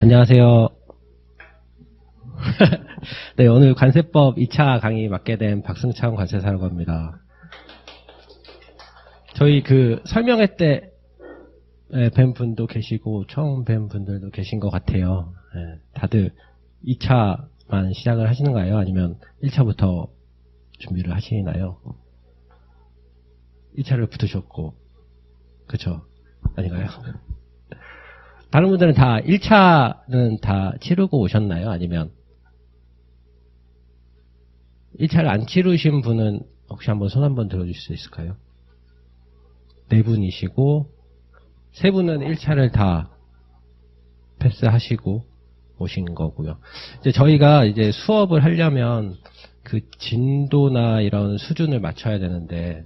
안녕하세요. 네, 오늘 관세법 2차 강의 맡게 된 박승창 관세사라고 합니다. 저희 설명회 때 뵌 분도 계시고 처음 뵌 분들도 계신 것 같아요. 다들 2차만 시작을 하시는가요? 아니면 1차부터 준비를 하시나요? 1차를 붙으셨고, 그쵸? 아닌가요? 다른 분들은 다 1차는 다 치르고 오셨나요? 아니면 1차를 안 치르신 분은 혹시 한번 손 한번 들어줄 수 있을까요? 4분이시고 3분은 1차를 다 패스하시고 오신 거고요. 이제 저희가 이제 수업을 하려면 그 진도나 이런 수준을 맞춰야 되는데,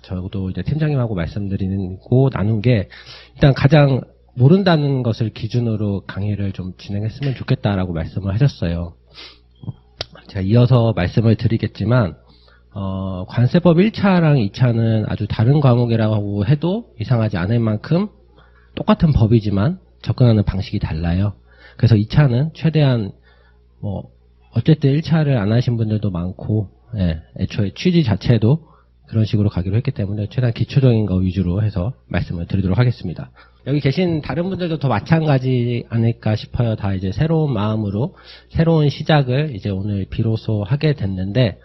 저도 이제 팀장님하고 말씀드리고 나눈 게, 일단 가장 모른다는 것을 기준으로 강의를 좀 진행했으면 좋겠다라고 말씀을 하셨어요. 제가 이어서 말씀을 드리겠지만, 관세법 1차랑 2차는 아주 다른 과목이라고 해도 이상하지 않을 만큼 똑같은 법이지만 접근하는 방식이 달라요. 그래서 2차는 최대한 어쨌든 1차를 안 하신 분들도 많고, 애초에 취지 자체도 그런 식으로 가기로 했기 때문에 최대한 기초적인 거 위주로 해서 말씀을 드리도록 하겠습니다. 여기 계신 다른 분들도 더 마찬가지 아닐까 싶어요. 다 이제 새로운 마음으로 새로운 시작을 이제 오늘 비로소 하게 됐는데,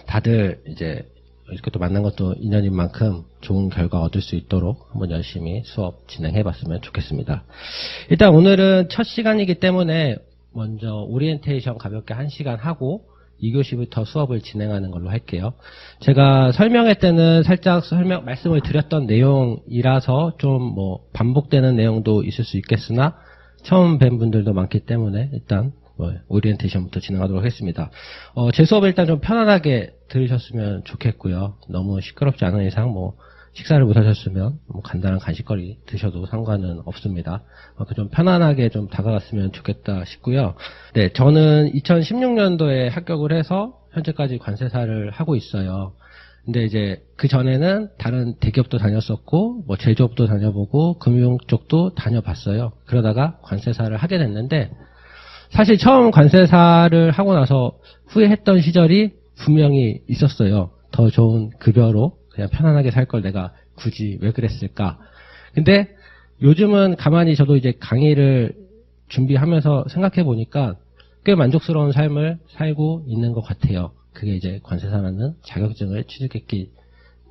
다들 이제 이렇게 또 만난 것도 인연인 만큼 좋은 결과 얻을 수 있도록 한번 열심히 수업 진행해 봤으면 좋겠습니다. 일단 오늘은 첫 시간이기 때문에 먼저 오리엔테이션 가볍게 1시간 하고 2교시부터 수업을 진행하는 걸로 할게요. 제가 설명회 때는 살짝 말씀을 드렸던 내용이라서 좀 반복되는 내용도 있을 수 있겠으나 처음 뵌 분들도 많기 때문에 일단 오리엔테이션부터 진행하도록 하겠습니다. 제 수업을 일단 좀 편안하게 들으셨으면 좋겠고요. 너무 시끄럽지 않은 이상 식사를 못 하셨으면 간단한 간식거리 드셔도 상관은 없습니다. 좀 편안하게 좀 다가갔으면 좋겠다 싶고요. 네, 저는 2016년도에 합격을 해서 현재까지 관세사를 하고 있어요. 근데 이제 그 전에는 다른 대기업도 다녔었고, 제조업도 다녀보고, 금융 쪽도 다녀봤어요. 그러다가 관세사를 하게 됐는데, 사실 처음 관세사를 하고 나서 후회했던 시절이 분명히 있었어요. 더 좋은 급여로 그냥 편안하게 살 걸 내가 굳이 왜 그랬을까. 근데 요즘은 가만히 저도 이제 강의를 준비하면서 생각해 보니까 꽤 만족스러운 삶을 살고 있는 것 같아요. 그게 이제 관세사라는 자격증을 취득했기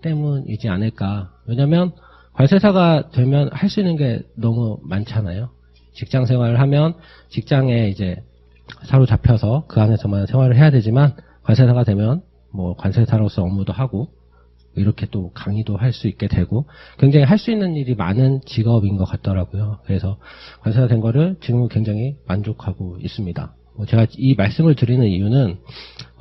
때문이지 않을까. 왜냐면 관세사가 되면 할 수 있는 게 너무 많잖아요. 직장 생활을 하면 직장에 이제 사로잡혀서 그 안에서만 생활을 해야 되지만, 관세사가 되면 관세사로서 업무도 하고 이렇게 또 강의도 할 수 있게 되고 굉장히 할 수 있는 일이 많은 직업인 것 같더라고요. 그래서 관세사 된 거를 지금 굉장히 만족하고 있습니다. 제가 이 말씀을 드리는 이유는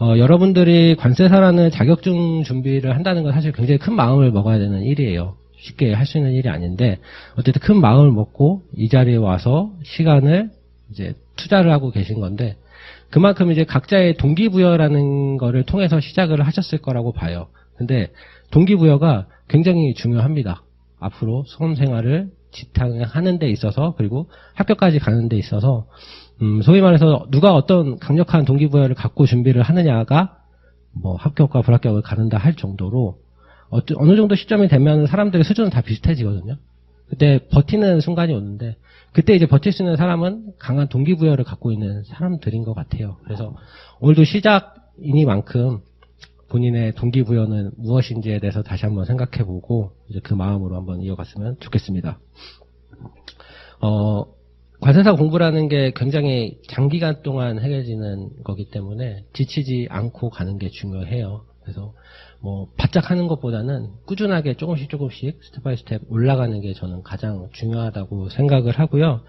여러분들이 관세사라는 자격증 준비를 한다는 건 사실 굉장히 큰 마음을 먹어야 되는 일이에요. 쉽게 할 수 있는 일이 아닌데, 어쨌든 큰 마음을 먹고 이 자리에 와서 시간을 이제 투자를 하고 계신 건데, 그만큼 이제 각자의 동기부여라는 거를 통해서 시작을 하셨을 거라고 봐요. 근데 동기부여가 굉장히 중요합니다. 앞으로 수험생활을 지탱하는 데 있어서, 그리고 학교까지 가는 데 있어서, 소위 말해서 누가 어떤 강력한 동기부여를 갖고 준비를 하느냐가 합격과 불합격을 가른다 할 정도로, 어느 정도 시점이 되면 사람들의 수준은 다 비슷해지거든요. 그때 버티는 순간이 오는데, 그때 이제 버틸 수 있는 사람은 강한 동기부여를 갖고 있는 사람들인 것 같아요. 그래서 오늘도 시작이니만큼 본인의 동기부여는 무엇인지에 대해서 다시 한번 생각해보고 이제 그 마음으로 한번 이어갔으면 좋겠습니다. 관세사 공부라는 게 굉장히 장기간 동안 해결지는 거기 때문에 지치지 않고 가는 게 중요해요. 그래서 바짝 하는 것보다는 꾸준하게 조금씩 스텝 바이 스텝 올라가는 게 저는 가장 중요하다고 생각을 하고요.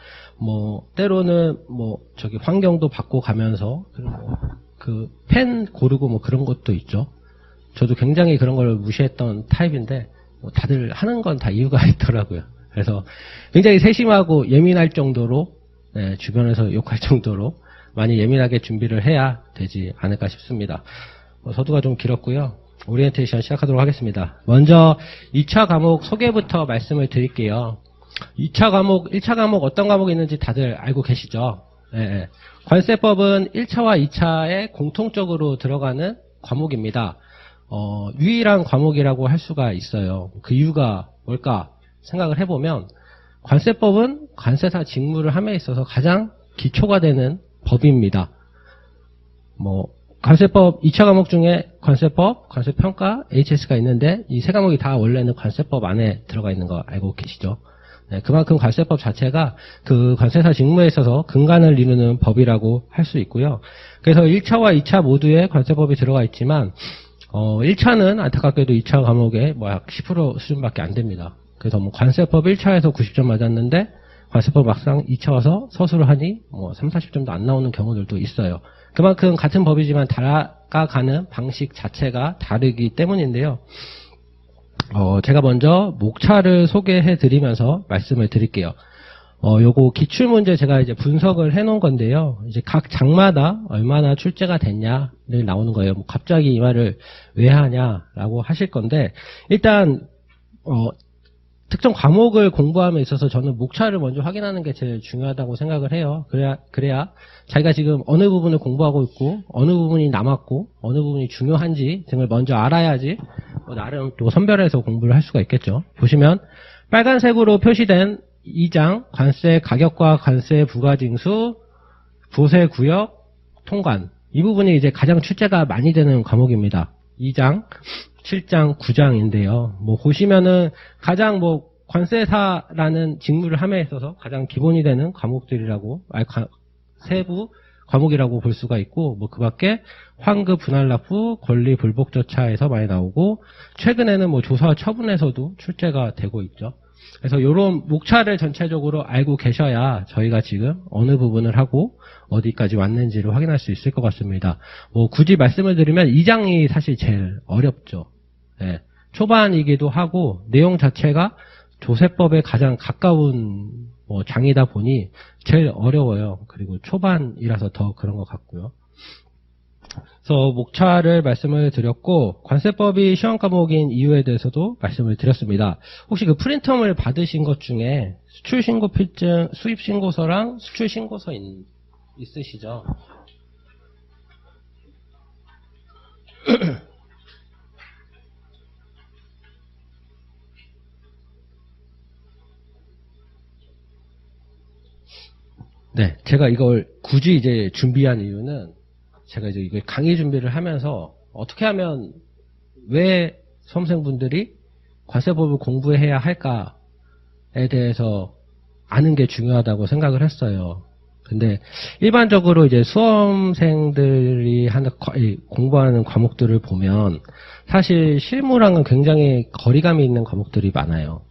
때로는 환경도 바꿔가면서, 그리고 펜 고르고 그런 것도 있죠. 저도 굉장히 그런 걸 무시했던 타입인데 다들 하는 건 다 이유가 있더라고요. 그래서 굉장히 세심하고 예민할 정도로, 주변에서 욕할 정도로 많이 예민하게 준비를 해야 되지 않을까 싶습니다. 서두가 좀 길었고요. 오리엔테이션 시작하도록 하겠습니다. 먼저 2차 과목 소개부터 말씀을 드릴게요. 2차 과목, 1차 과목 어떤 과목이 있는지 다들 알고 계시죠? 예, 예. 관세법은 1차와 2차에 공통적으로 들어가는 과목입니다. 유일한 과목이라고 할 수가 있어요. 그 이유가 뭘까 생각을 해보면 관세법은 관세사 직무를 함에 있어서 가장 기초가 되는 법입니다. 관세법 2차 과목 중에 관세법, 관세평가, HS가 있는데 이 세 과목이 다 원래는 관세법 안에 들어가 있는 거 알고 계시죠? 네, 그만큼 관세법 자체가 그 관세사 직무에 있어서 근간을 이루는 법이라고 할 수 있고요. 그래서 1차와 2차 모두에 관세법이 들어가 있지만 1차는 안타깝게도 2차 과목에 약 10% 수준밖에 안 됩니다. 그래서 관세법 1차에서 90점 맞았는데 관세법 막상 2차 와서 서술을 하니 3, 40점도 안 나오는 경우들도 있어요. 그만큼 같은 법이지만 다가가는 방식 자체가 다르기 때문인데요. 제가 먼저 목차를 소개해 드리면서 말씀을 드릴게요. 요거 기출문제 제가 이제 분석을 해 놓은 건데요. 이제 각 장마다 얼마나 출제가 됐냐를 나오는 거예요. 갑자기 이 말을 왜 하냐라고 하실 건데, 일단, 특정 과목을 공부함에 있어서 저는 목차를 먼저 확인하는 게 제일 중요하다고 생각을 해요. 그래야 자기가 지금 어느 부분을 공부하고 있고, 어느 부분이 남았고, 어느 부분이 중요한지 등을 먼저 알아야지, 나름 또 선별해서 공부를 할 수가 있겠죠. 보시면, 빨간색으로 표시된 2장, 관세 가격과 관세 부가징수, 부세 구역, 통관. 이 부분이 이제 가장 출제가 많이 되는 과목입니다. 2장, 7장, 9장인데요. 보시면은 가장 관세사라는 직무를 함에 있어서 가장 기본이 되는 과목들이라고, 세부 과목이라고 볼 수가 있고, 그 밖에 환급 분할납부, 권리 불복절차에서 많이 나오고, 최근에는 조사 처분에서도 출제가 되고 있죠. 그래서 이런 목차를 전체적으로 알고 계셔야 저희가 지금 어느 부분을 하고 어디까지 왔는지를 확인할 수 있을 것 같습니다. 굳이 말씀을 드리면 2장이 사실 제일 어렵죠. 네. 초반이기도 하고 내용 자체가 조세법에 가장 가까운 장이다 보니 제일 어려워요. 그리고 초반이라서 더 그런 것 같고요. 그래서 목차를 말씀을 드렸고, 관세법이 시험 과목인 이유에 대해서도 말씀을 드렸습니다. 혹시 그 프린텀을 받으신 것 중에 수출신고 필증, 수입신고서랑 수출신고서 있으시죠? 네, 제가 이걸 굳이 이제 준비한 이유는 제가 이제 이걸 강의 준비를 하면서 어떻게 하면 왜 수험생분들이 관세법을 공부해야 할까에 대해서 아는 게 중요하다고 생각을 했어요. 근데 일반적으로 이제 수험생들이 공부하는 과목들을 보면 사실 실무랑은 굉장히 거리감이 있는 과목들이 많아요.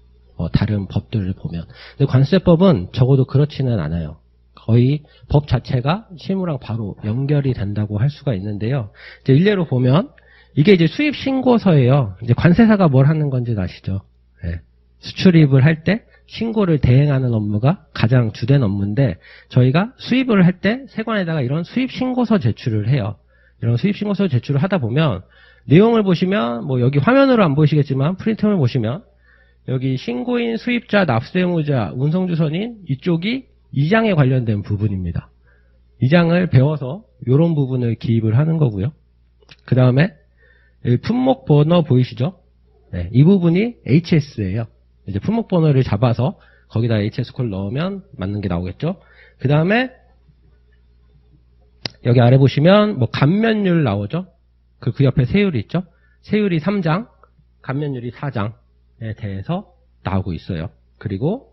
다른 법들을 보면. 근데 관세법은 적어도 그렇지는 않아요. 거의 법 자체가 실무랑 바로 연결이 된다고 할 수가 있는데요. 이제 일례로 보면 이게 이제 수입 신고서예요. 이제 관세사가 뭘 하는 건지 아시죠? 네. 수출입을 할 때 신고를 대행하는 업무가 가장 주된 업무인데 저희가 수입을 할 때 세관에다가 이런 수입 신고서 제출을 해요. 이런 수입 신고서 제출을 하다 보면 내용을 보시면 여기 화면으로 안 보이시겠지만 프린트를 보시면 여기 신고인, 수입자, 납세의무자, 운송주선인 이쪽이 2장에 관련된 부분입니다. 2장을 배워서 이런 부분을 기입을 하는 거고요. 그 다음에 품목 번호 보이시죠? 네, 이 부분이 HS예요. 이제 품목 번호를 잡아서 거기다 HS 콜 넣으면 맞는 게 나오겠죠. 그 다음에 여기 아래 보시면 감면율 나오죠. 그 옆에 세율이 있죠. 세율이 3장, 감면율이 4장에 대해서 나오고 있어요. 그리고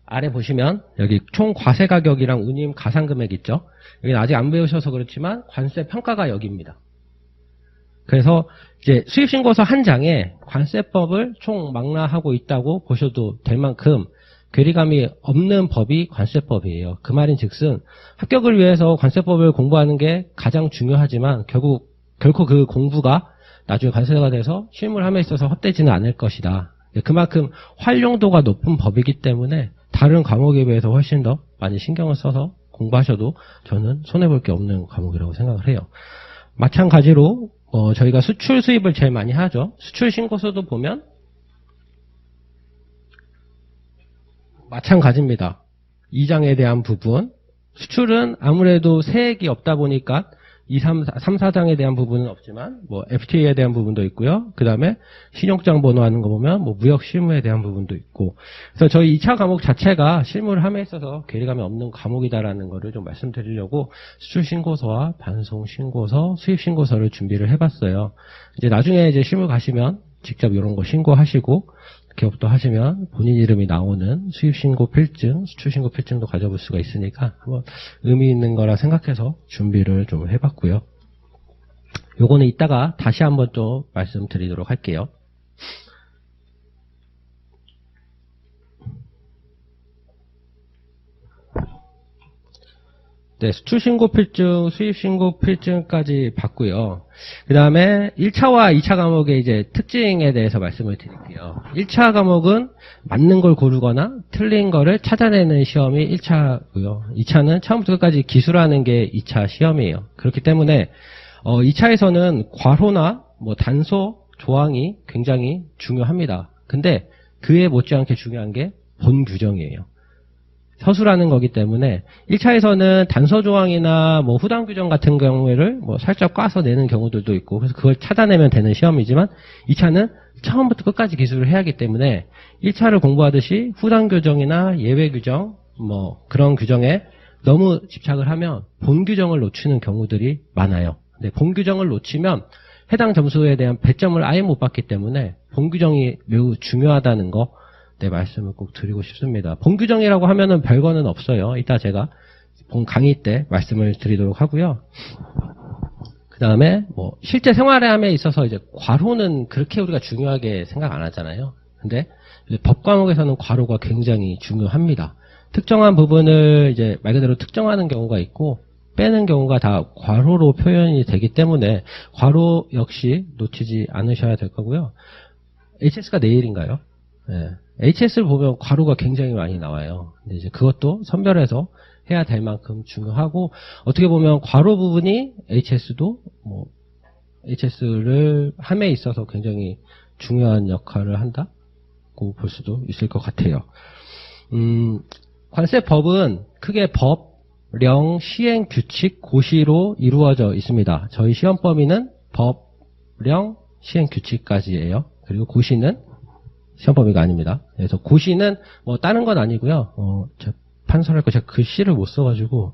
아래 보시면 여기 총 과세 가격이랑 운임 가산금액 있죠. 여기는 아직 안 배우셔서 그렇지만 관세 평가가 여기입니다. 그래서 이제 수입신고서 한 장에 관세법을 총 망라하고 있다고 보셔도 될 만큼 괴리감이 없는 법이 관세법이에요. 그 말인즉슨 합격을 위해서 관세법을 공부하는 게 가장 중요하지만 결코 그 공부가 나중에 관세가 돼서 실무를 함에 있어서 헛되지는 않을 것이다. 그만큼 활용도가 높은 법이기 때문에 다른 과목에 비해서 훨씬 더 많이 신경을 써서 공부하셔도 저는 손해볼 게 없는 과목이라고 생각을 해요. 마찬가지로 저희가 수출 수입을 제일 많이 하죠. 수출 신고서도 보면 마찬가지입니다. 2장에 대한 부분. 수출은 아무래도 세액이 없다 보니까 3, 4장에 대한 부분은 없지만 뭐 FTA에 대한 부분도 있고요. 그 다음에 신용장 번호하는 거 보면 뭐 무역 실무에 대한 부분도 있고. 그래서 저희 2차 과목 자체가 실무를 함에 있어서 괴리감이 없는 과목이다라는 거를 좀 말씀드리려고 수출 신고서와 반송 신고서, 수입 신고서를 준비를 해봤어요. 이제 나중에 이제 실무 가시면 직접 이런 거 신고하시고 기업도 하시면 본인 이름이 나오는 수입신고 필증, 수출신고 필증도 가져볼 수가 있으니까 한번 의미 있는 거라 생각해서 준비를 좀 해봤고요. 요거는 이따가 다시 한번 또 말씀드리도록 할게요. 네, 수출신고 필증, 수입신고 필증까지 봤고요. 그 다음에 1차와 2차 과목의 이제 특징에 대해서 말씀을 드릴게요. 1차 과목은 맞는 걸 고르거나 틀린 거를 찾아내는 시험이 1차고요. 2차는 처음부터 끝까지 기술하는 게 2차 시험이에요. 그렇기 때문에 2차에서는 괄호나 뭐 단서 조항이 굉장히 중요합니다. 근데 그에 못지않게 중요한 게 본 규정이에요. 서술하는 거기 때문에 1차에서는 단서 조항이나 뭐 후단 규정 같은 경우를 뭐 살짝 꽈서 내는 경우들도 있고 그래서 그걸 찾아내면 되는 시험이지만 2차는 처음부터 끝까지 기술을 해야 하기 때문에 1차를 공부하듯이 후단 규정이나 예외 규정 뭐 그런 규정에 너무 집착을 하면 본 규정을 놓치는 경우들이 많아요. 근데 본 규정을 놓치면 해당 점수에 대한 배점을 아예 못 받기 때문에 본 규정이 매우 중요하다는 거 네, 말씀을 꼭 드리고 싶습니다. 본 규정이라고 하면은 별거는 없어요. 이따 제가 본 강의 때 말씀을 드리도록 하고요. 그 다음에 뭐 실제 생활함에 있어서 이제 괄호는 그렇게 우리가 중요하게 생각 안 하잖아요. 근데 법 과목에서는 괄호가 굉장히 중요합니다. 특정한 부분을 이제 말 그대로 특정하는 경우가 있고 빼는 경우가 다 괄호로 표현이 되기 때문에 괄호 역시 놓치지 않으셔야 될 거고요. HS가 내일인가요? 네. HS를 보면 괄호가 굉장히 많이 나와요. 근데 이제 그것도 선별해서 해야 될 만큼 중요하고 어떻게 보면 괄호 부분이 HS도 뭐 HS를 함에 있어서 굉장히 중요한 역할을 한다고 볼 수도 있을 것 같아요. 관세법은 크게 법, 령, 시행, 규칙, 고시로 이루어져 있습니다. 저희 시험 범위는 법, 령, 시행, 규칙까지예요. 그리고 고시는 시험 범위가 아닙니다. 그래서 고시는 뭐 다른 건 아니고요. 제가 판서할 거 제가 글씨를 못 써가지고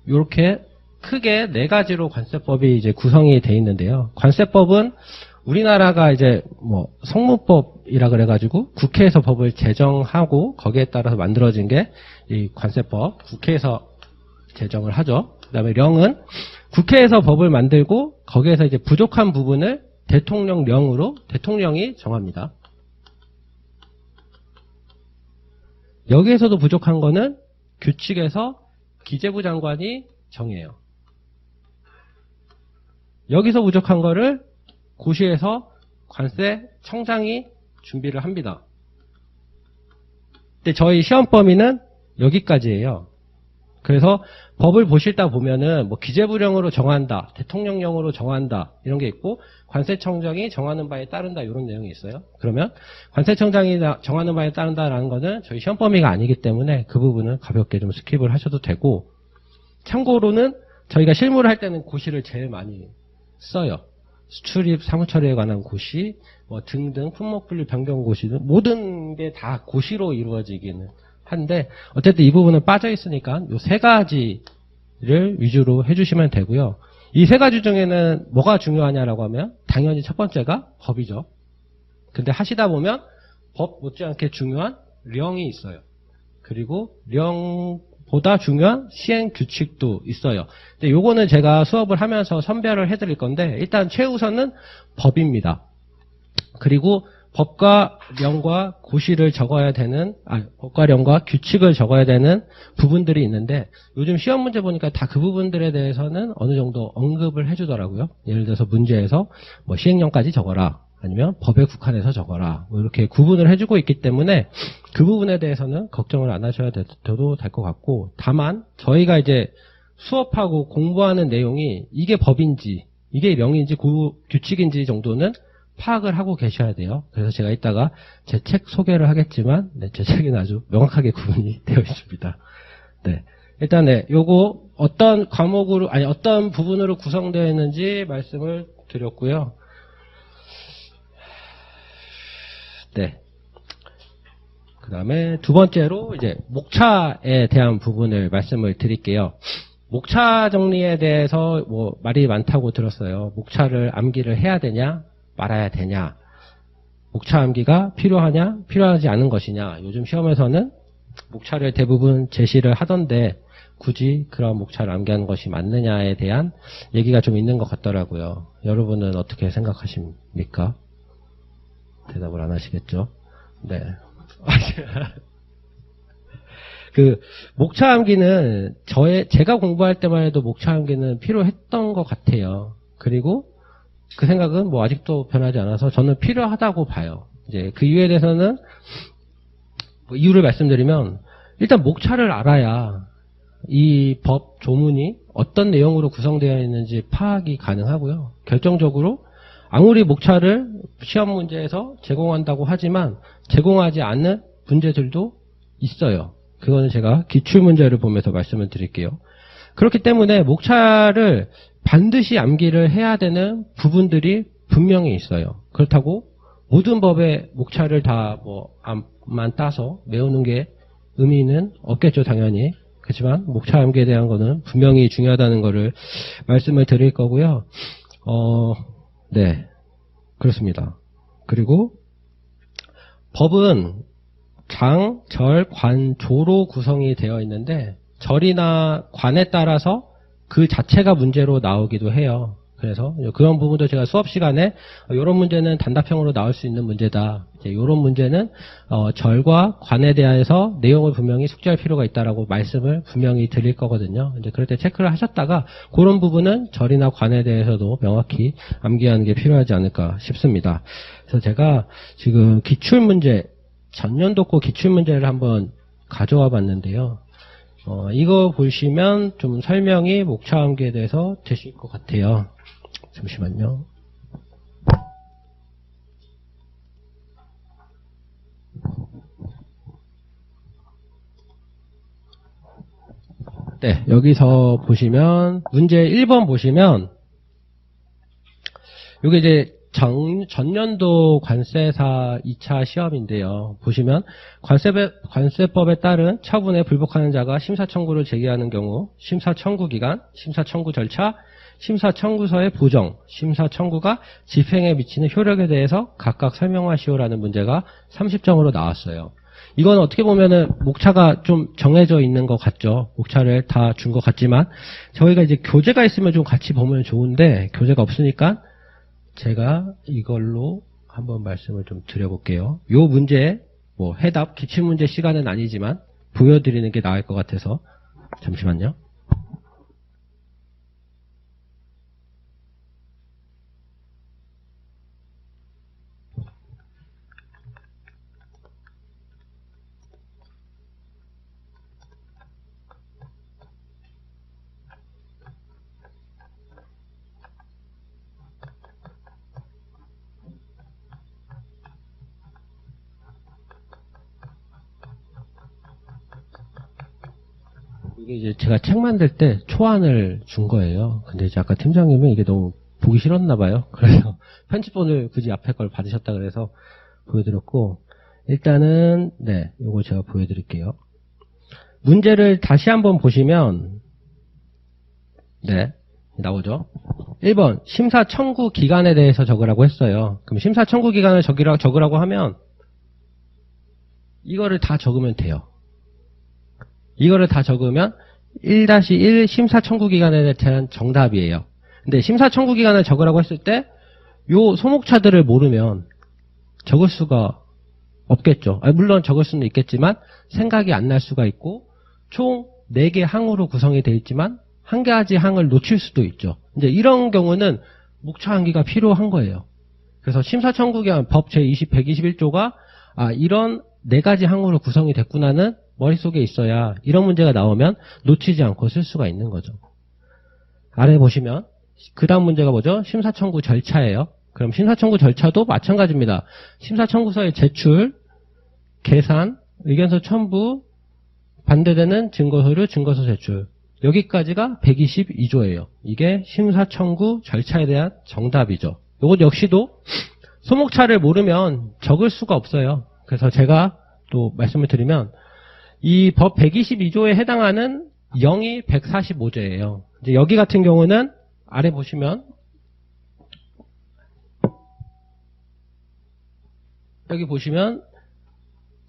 이렇게 크게 4가지로 관세법이 이제 구성이 돼 있는데요. 관세법은 우리나라가 이제 뭐 성문법이라 그래가지고 국회에서 법을 제정하고 거기에 따라서 만들어진 게 이 관세법, 국회에서 제정을 하죠. 그 다음에 령은 국회에서 법을 만들고 거기에서 이제 부족한 부분을 대통령령으로 대통령이 정합니다. 여기에서도 부족한 거는 규칙에서 기재부 장관이 정해요. 여기서 부족한 거를 고시에서 관세청장이 준비를 합니다. 근데 저희 시험 범위는 여기까지예요. 그래서 법을 보시다 보면은 뭐 기재부령으로 정한다, 대통령령으로 정한다 이런 게 있고 관세청장이 정하는 바에 따른다 이런 내용이 있어요. 그러면 관세청장이 정하는 바에 따른다라는 거는 저희 시험 범위가 아니기 때문에 그 부분은 가볍게 좀 스킵을 하셔도 되고 참고로는 저희가 실무를 할 때는 고시를 제일 많이 써요. 수출입 사무처리에 관한 고시 뭐 등등 품목분류 변경 고시는 모든 게 다 고시로 이루어지기는 한데 어쨌든 이 부분은 빠져 있으니까 이 3가지를 위주로 해주시면 되고요. 이 3가지 중에는 뭐가 중요하냐라고 하면 당연히 첫 번째가 법이죠. 근데 하시다 보면 법 못지않게 중요한 령이 있어요. 그리고 령보다 중요한 시행 규칙도 있어요. 근데 요거는 제가 수업을 하면서 선별을 해드릴 건데 일단 최우선은 법입니다. 그리고 법과 령과 고시를 적어야 되는, 법과 령과 규칙을 적어야 되는 부분들이 있는데 요즘 시험 문제 보니까 다 그 부분들에 대해서는 어느 정도 언급을 해주더라고요. 예를 들어서 문제에서 뭐 시행령까지 적어라. 아니면 법에 국한해서 적어라. 뭐 이렇게 구분을 해주고 있기 때문에 그 부분에 대해서는 걱정을 안 하셔야 돼도 될 것 같고 다만 저희가 이제 수업하고 공부하는 내용이 이게 법인지 이게 명의인지 규칙인지 정도는 파악을 하고 계셔야 돼요. 그래서 제가 이따가 제 책 소개를 하겠지만, 네, 제 책에는 아주 명확하게 구분이 되어 있습니다. 네. 일단, 네, 요거 어떤 과목으로, 아니, 어떤 부분으로 구성되어 있는지 말씀을 드렸고요. 네. 그 다음에 두 번째로 이제 목차에 대한 부분을 말씀을 드릴게요. 목차 정리에 대해서 뭐 말이 많다고 들었어요. 목차를 암기를 해야 되냐, 말아야 되냐, 목차 암기가 필요하냐, 필요하지 않은 것이냐. 요즘 시험에서는 목차를 대부분 제시를 하던데 굳이 그런 목차를 암기하는 것이 맞느냐에 대한 얘기가 좀 있는 것 같더라고요. 여러분은 어떻게 생각하십니까? 대답을 안 하시겠죠? 네. 그 목차 암기는 제가 공부할 때만 해도 목차 암기는 필요했던 것 같아요. 그리고 그 생각은 뭐 아직도 변하지 않아서 저는 필요하다고 봐요. 이제 그 이유에 대해서는 뭐 이유를 말씀드리면 일단 목차를 알아야 이 법 조문이 어떤 내용으로 구성되어 있는지 파악이 가능하고요. 결정적으로 아무리 목차를 시험 문제에서 제공한다고 하지만 제공하지 않는 문제들도 있어요. 그거는 제가 기출문제를 보면서 말씀을 드릴게요. 그렇기 때문에 목차를 반드시 암기를 해야 되는 부분들이 분명히 있어요. 그렇다고 모든 법의 목차를 다 뭐 암만 따서 외우는 게 의미는 없겠죠, 당연히. 그렇지만 목차 암기에 대한 거는 분명히 중요하다는 거를 말씀을 드릴 거고요. 네, 그렇습니다. 그리고 법은 장, 절, 관, 조로 구성이 되어 있는데 절이나 관에 따라서 그 자체가 문제로 나오기도 해요. 그래서 그런 부분도 제가 수업 시간에 이런 문제는 단답형으로 나올 수 있는 문제다. 이런 문제는 절과 관에 대해서 내용을 분명히 숙지할 필요가 있다라고 말씀을 분명히 드릴 거거든요. 이제 그럴 때 체크를 하셨다가 그런 부분은 절이나 관에 대해서도 명확히 암기하는 게 필요하지 않을까 싶습니다. 그래서 제가 지금 기출문제 전년도 거 기출문제를 한번 가져와 봤는데요. 이거 보시면 좀 설명이 목차 암기에 대해서 되실 것 같아요. 잠시만요. 네, 여기서 보시면 문제 1번 보시면 이게 이제 전년도 관세사 2차 시험인데요. 보시면 관세법에 따른 처분에 불복하는 자가 심사청구를 제기하는 경우 심사청구 기간, 심사청구 절차, 심사청구서의 보정, 심사청구가 집행에 미치는 효력에 대해서 각각 설명하시오라는 문제가 30점으로 나왔어요. 이건 어떻게 보면은 목차가 좀 정해져 있는 것 같죠. 목차를 다 준 것 같지만 저희가 이제 교재가 있으면 좀 같이 보면 좋은데 교재가 없으니까 제가 이걸로 한번 말씀을 좀 드려볼게요. 요 문제, 뭐 해답, 기출문제 시간은 아니지만 보여드리는 게 나을 것 같아서 잠시만요. 이게 이제 제가 책 만들 때 초안을 준 거예요. 근데 이제 아까 팀장님은 이게 너무 보기 싫었나 봐요. 그래서 편집본을 굳이 앞에 걸 받으셨다 그래서 보여드렸고, 일단은 네, 이거 제가 보여드릴게요. 문제를 다시 한번 보시면 네, 나오죠. 1번 심사 청구 기간에 대해서 적으라고 했어요. 그럼 심사 청구 기간을 적으라고 하면 이거를 다 적으면 돼요. 이거를 다 적으면 1-1 심사 청구 기간에 대한 정답이에요. 근데 심사 청구 기간을 적으라고 했을 때 요 소목차들을 모르면 적을 수가 없겠죠. 물론 적을 수는 있겠지만 생각이 안 날 수가 있고 총 4개 항으로 구성이 되어 있지만 한 가지 항을 놓칠 수도 있죠. 이제 이런 경우는 목차 암기가 필요한 거예요. 그래서 심사 청구 기간 법 제121조가 이런 4가지 항으로 구성이 됐구나는 머릿속에 있어야 이런 문제가 나오면 놓치지 않고 쓸 수가 있는 거죠. 아래 보시면 그 다음 문제가 뭐죠? 심사청구 절차예요. 그럼 심사청구 절차도 마찬가지입니다. 심사청구서의 제출, 계산, 의견서 첨부, 반대되는 증거서류, 증거서 제출. 여기까지가 122조예요. 이게 심사청구 절차에 대한 정답이죠. 이것 역시도 소목차를 모르면 적을 수가 없어요. 그래서 제가 또 말씀을 드리면 이 법 122조에 해당하는 0이 145조예요. 이제 여기 같은 경우는 아래 보시면 여기 보시면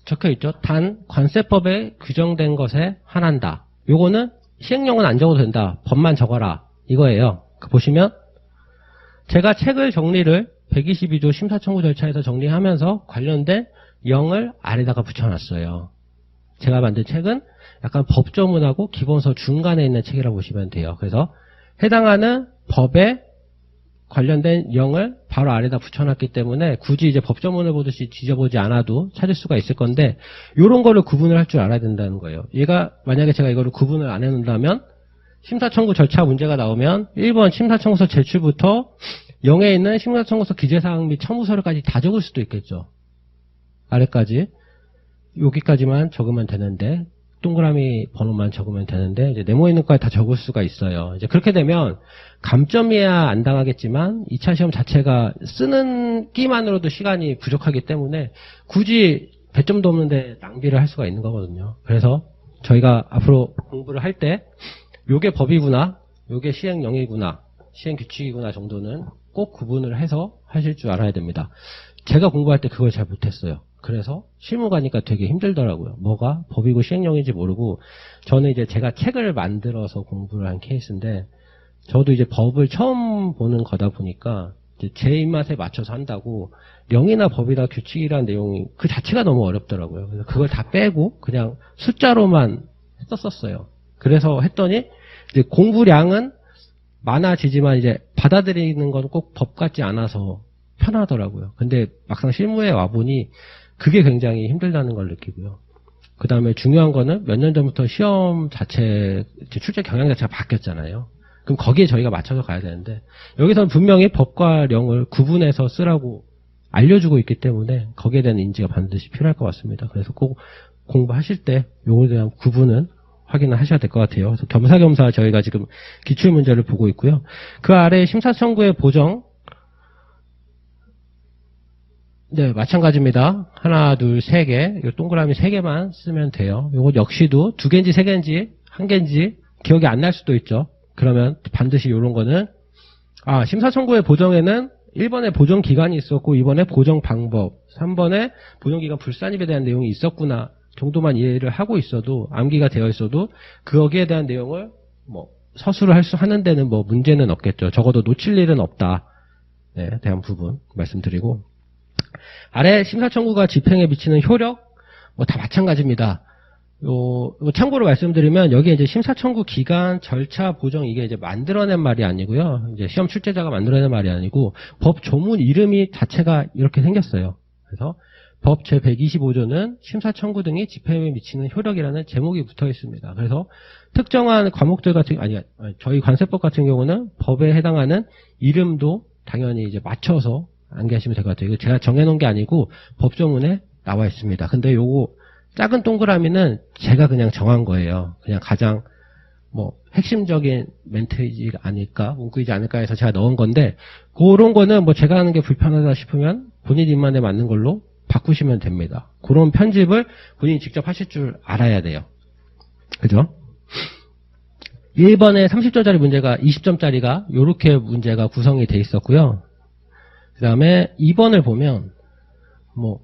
적혀있죠. 단 관세법에 규정된 것에 한한다. 요거는 시행령은 안 적어도 된다. 법만 적어라. 이거예요. 보시면 제가 책을 정리를 122조 심사청구 절차에서 정리하면서 관련된 0을 아래다가 붙여놨어요. 제가 만든 책은 약간 법조문하고 기본서 중간에 있는 책이라고 보시면 돼요. 그래서 해당하는 법에 관련된 0을 바로 아래다 붙여놨기 때문에 굳이 이제 법조문을 보듯이 뒤져보지 않아도 찾을 수가 있을 건데 이런 거를 구분을 할 줄 알아야 된다는 거예요. 얘가 만약에 제가 이거를 구분을 안 해놓는다면 심사청구 절차 문제가 나오면 1번 심사청구서 제출부터 0에 있는 심사청구서 기재사항 및 첨부서류까지 다 적을 수도 있겠죠. 아래까지 여기까지만 적으면 되는데 동그라미 번호만 적으면 되는데 이제 네모에 있는 것까지 다 적을 수가 있어요. 이제 그렇게 되면 감점이야 안 당하겠지만 2차 시험 자체가 쓰는 끼만으로도 시간이 부족하기 때문에 굳이 배점도 없는데 낭비를 할 수가 있는 거거든요. 그래서 저희가 앞으로 공부를 할 때 요게 법이구나, 요게 시행령이구나, 시행규칙이구나 정도는 꼭 구분을 해서 하실 줄 알아야 됩니다. 제가 공부할 때 그걸 잘 못했어요. 그래서 실무 가니까 되게 힘들더라고요. 뭐가 법이고 시행령인지 모르고 저는 이제 제가 책을 만들어서 공부를 한 케이스인데 저도 이제 법을 처음 보는 거다 보니까 이제 제 입맛에 맞춰서 한다고 령이나 법이나 규칙이라는 내용이 그 자체가 너무 어렵더라고요. 그래서 그걸 다 빼고 그냥 숫자로만 했었어요. 그래서 했더니 이제 공부량은 많아지지만 이제 받아들이는 건 꼭 법 같지 않아서 편하더라고요. 근데 막상 실무에 와보니 그게 굉장히 힘들다는 걸 느끼고요. 그 다음에 중요한 거는 몇 년 전부터 시험 자체, 출제 경향 자체가 바뀌었잖아요. 그럼 거기에 저희가 맞춰서 가야 되는데 여기서는 분명히 법과 령을 구분해서 쓰라고 알려주고 있기 때문에 거기에 대한 인지가 반드시 필요할 것 같습니다. 그래서 꼭 공부하실 때 요거에 대한 구분은 확인을 하셔야 될 것 같아요. 그래서 겸사겸사 저희가 지금 기출문제를 보고 있고요. 그 아래 심사청구의 보정, 네, 마찬가지입니다. 하나, 둘, 세 개. 이 동그라미 세 개만 쓰면 돼요. 이거 역시도 두 개인지 세 개인지 한 개인지 기억이 안 날 수도 있죠. 그러면 반드시 이런 거는 심사청구의 보정에는 1번에 보정 기간이 있었고 2번에 보정 방법, 3번에 보정 기간 불산입에 대한 내용이 있었구나 정도만 이해를 하고 있어도 암기가 되어 있어도 거기에 대한 내용을 뭐 서술을 하는 데는 뭐 문제는 없겠죠. 적어도 놓칠 일은 없다. 네, 대한 부분 말씀드리고 아래 심사청구가 집행에 미치는 효력 뭐 다 마찬가지입니다. 요 참고로 말씀드리면 여기에 이제 심사청구 기간 절차 보정 이게 이제 만들어낸 말이 아니고요. 이제 시험 출제자가 만들어낸 말이 아니고 법 조문 이름이 자체가 이렇게 생겼어요. 그래서 법 제125조는 심사청구 등이 집행에 미치는 효력이라는 제목이 붙어 있습니다. 그래서 특정한 과목들 같은 저희 관세법 같은 경우는 법에 해당하는 이름도 당연히 이제 맞춰서 암기하시면 될 것 같아요. 이거 제가 정해놓은 게 아니고 법조문에 나와 있습니다. 근데 요거 작은 동그라미는 제가 그냥 정한 거예요. 그냥 가장 뭐 핵심적인 멘트이지 않을까, 문구이지 않을까 해서 제가 넣은 건데 그런 거는 뭐 제가 하는 게 불편하다 싶으면 본인 입맛에 맞는 걸로 바꾸시면 됩니다. 그런 편집을 본인이 직접 하실 줄 알아야 돼요. 그죠? 1번에 30점짜리 문제가 20점짜리가 이렇게 문제가 구성이 돼 있었고요. 그 다음에 2번을 보면 뭐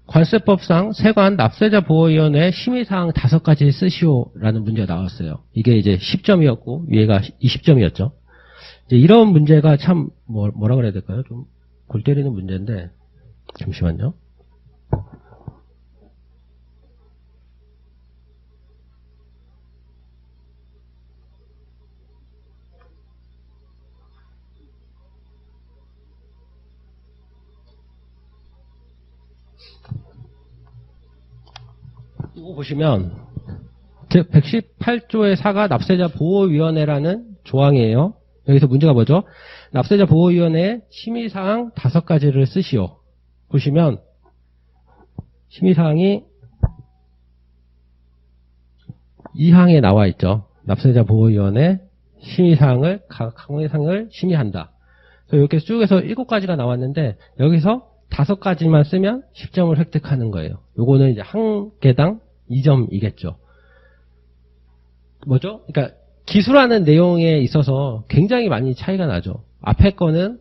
관세법상 세관 납세자 보호위원회 심의사항 5가지 쓰시오라는 문제가 나왔어요. 이게 이제 10점이었고 위에가 20점이었죠. 이제 이런 문제가 참 뭐라 그래야 될까요? 좀 골 때리는 문제인데 잠시만요. 이거 보시면 제 118조의 4가 납세자 보호위원회라는 조항이에요. 여기서 문제가 뭐죠? 납세자 보호위원회 심의사항 5가지를 쓰시오. 보시면 심의사항이 2항에 나와 있죠. 납세자 보호위원회 심의사항을 각 항목상을 심의한다. 그래서 이렇게 쭉 해서 7가지가 나왔는데 여기서 5가지만 쓰면 10점을 획득하는 거예요. 요거는 이제 한 개당 2점이겠죠. 뭐죠? 그러니까 기술하는 내용에 있어서 굉장히 많이 차이가 나죠. 앞에 거는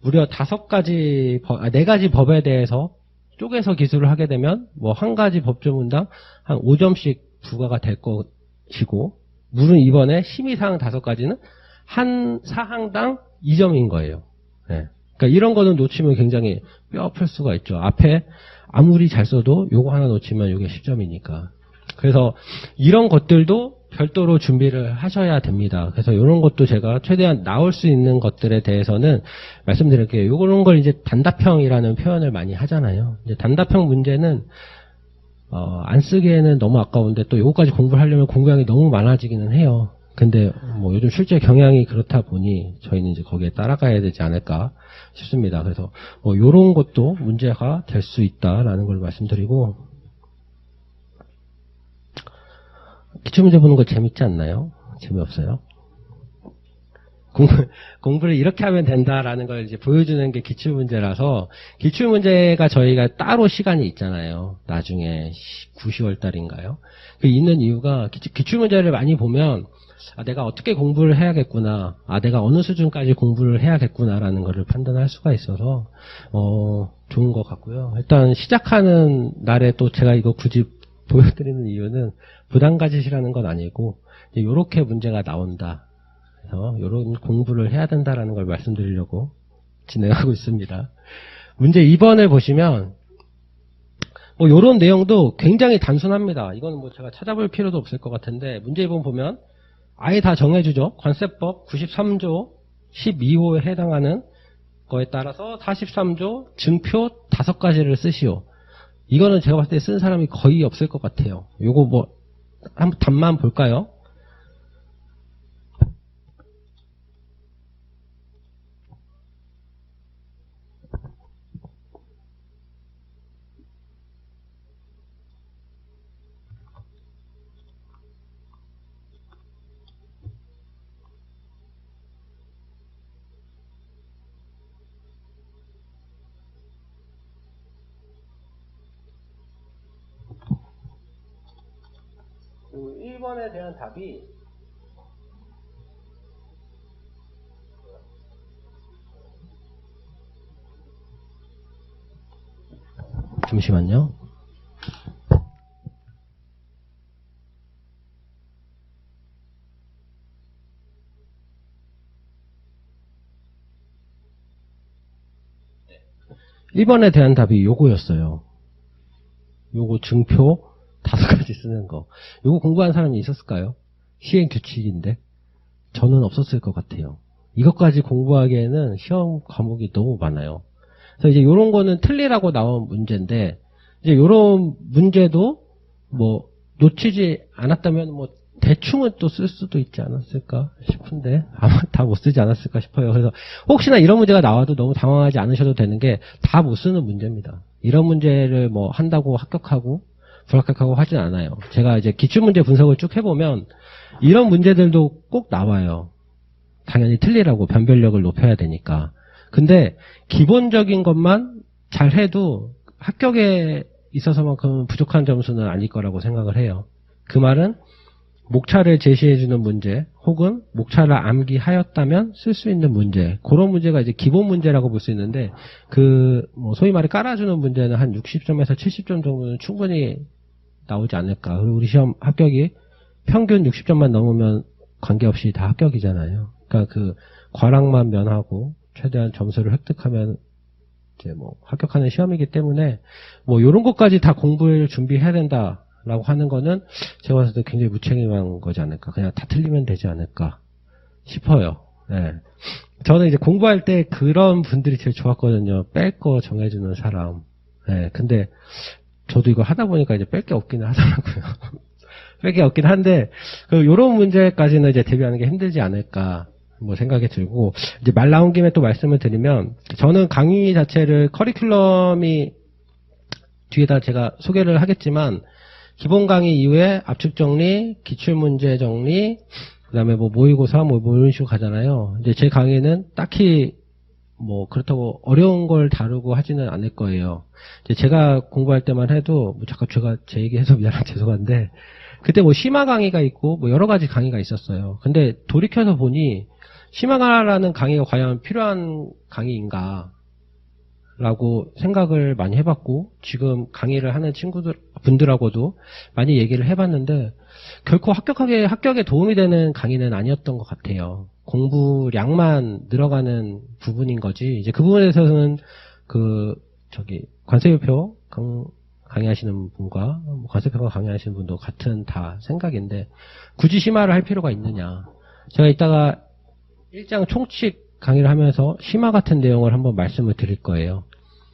무려 4가지 법에 대해서 쪼개서 기술을 하게 되면 뭐 한 가지 법조문당 한 5점씩 부과가 될 것이고, 물은 이번에 심의사항 5가지는 한 사항당 2점인 거예요. 네. 그러니까 이런 거는 놓치면 굉장히 뼈 아플 수가 있죠. 앞에 아무리 잘 써도 요거 하나 놓치면 요게 10점이니까. 그래서 이런 것들도 별도로 준비를 하셔야 됩니다. 그래서 이런 것도 제가 최대한 나올 수 있는 것들에 대해서는 말씀드릴게요. 요런 걸 이제 단답형이라는 표현을 많이 하잖아요. 이제 단답형 문제는 안 쓰기에는 너무 아까운데 또 요거까지 공부를 하려면 공부량이 너무 많아지기는 해요. 근데 뭐 요즘 실제 경향이 그렇다 보니 저희는 이제 거기에 따라가야 되지 않을까 싶습니다. 그래서 뭐 요런 것도 문제가 될 수 있다라는 걸 말씀드리고, 기출문제 보는 거 재밌지 않나요? 재미없어요? 공부를 이렇게 하면 된다라는 걸 이제 보여주는 게 기출문제라서, 기출문제가 저희가 따로 시간이 있잖아요. 나중에 9, 10월 달인가요? 그 있는 이유가 기출문제를 많이 보면 내가 어떻게 공부를 해야겠구나, 내가 어느 수준까지 공부를 해야겠구나라는 것을 판단할 수가 있어서 좋은 것 같고요. 일단 시작하는 날에 또 제가 이거 굳이 보여드리는 이유는 부담 가지시라는 건 아니고 이렇게 문제가 나온다, 그래서 이런 공부를 해야 된다라는 걸 말씀드리려고 진행하고 있습니다. 문제 2번을 보시면 뭐 이런 내용도 굉장히 단순합니다. 이건 뭐 제가 찾아볼 필요도 없을 것 같은데, 문제 2번 보면 아예 다 정해주죠. 관세법 93조 12호에 해당하는 거에 따라서 43조 증표 5가지를 쓰시오. 이거는 제가 봤을 때 쓴 사람이 거의 없을 것 같아요. 요거 뭐 한번 답만 볼까요? 그리고 1번에 대한 답이 잠시만요. 네. 1번에 대한 답이 요거였어요. 요거 증표 5가지 쓰는 거. 요거 공부한 사람이 있었을까요? 시행 규칙인데. 저는 없었을 것 같아요. 이것까지 공부하기에는 시험 과목이 너무 많아요. 그래서 이제 요런 거는 틀리라고 나온 문제인데, 이제 요런 문제도 뭐 놓치지 않았다면 뭐 대충은 또 쓸 수도 있지 않았을까 싶은데 아마 다 못 쓰지 않았을까 싶어요. 그래서 혹시나 이런 문제가 나와도 너무 당황하지 않으셔도 되는 게 다 못 쓰는 문제입니다. 이런 문제를 뭐 한다고 합격하고 불합격하고 하진 않아요. 제가 이제 기출문제 분석을 쭉 해보면 이런 문제들도 꼭 나와요. 당연히 틀리라고, 변별력을 높여야 되니까. 근데 기본적인 것만 잘해도 합격에 있어서만큼 부족한 점수는 아닐 거라고 생각을 해요. 그 말은 목차를 제시해주는 문제, 혹은 목차를 암기하였다면 쓸 수 있는 문제, 그런 문제가 이제 기본 문제라고 볼 수 있는데, 뭐 소위 말해 깔아주는 문제는 한 60점에서 70점 정도는 충분히 나오지 않을까. 그리고 우리 시험 합격이 평균 60점만 넘으면 관계없이 다 합격이잖아요. 그러니까 그 과락만 면하고 최대한 점수를 획득하면 이제 뭐 합격하는 시험이기 때문에 뭐 요런 것까지 다 공부를 준비해야 된다라고 하는 거는 제가 봤을 때 굉장히 무책임한 거지 않을까. 그냥 다 틀리면 되지 않을까 싶어요. 네. 저는 이제 공부할 때 그런 분들이 제일 좋았거든요. 뺄 거 정해주는 사람. 네. 근데 저도 이거 하다 보니까 이제 뺄 게 없기는 하더라고요. 뺄 게 없긴 한데, 요런 문제까지는 이제 대비하는 게 힘들지 않을까. 뭐 생각이 들고, 이제 말 나온 김에 또 말씀을 드리면, 저는 강의 자체를 커리큘럼이 뒤에다 제가 소개를 하겠지만, 기본 강의 이후에 압축 정리, 기출문제 정리, 그 다음에 뭐 모의고사, 뭐 이런 식으로 가잖아요. 이제 제 강의는 딱히 뭐 그렇다고 어려운 걸 다루고 하지는 않을 거예요. 이제 제가 공부할 때만 해도, 뭐 잠깐 제가 제 얘기해서 죄송한데, 그때 뭐 심화 강의가 있고, 뭐 여러 가지 강의가 있었어요. 근데 돌이켜서 보니, 심화라는 강의가 과연 필요한 강의인가? 라고 생각을 많이 해봤고, 지금 강의를 하는 분들하고도 많이 얘기를 해봤는데, 결코 합격에 도움이 되는 강의는 아니었던 것 같아요. 공부량만 늘어가는 부분인 거지, 이제 그 부분에 대해서는, 관세표표 강의하시는 분과, 관세표가 강의하시는 분도 같은 다 생각인데, 굳이 심화를 할 필요가 있느냐. 제가 이따가 일장 총칙 강의를 하면서 심화 같은 내용을 한번 말씀을 드릴 거예요.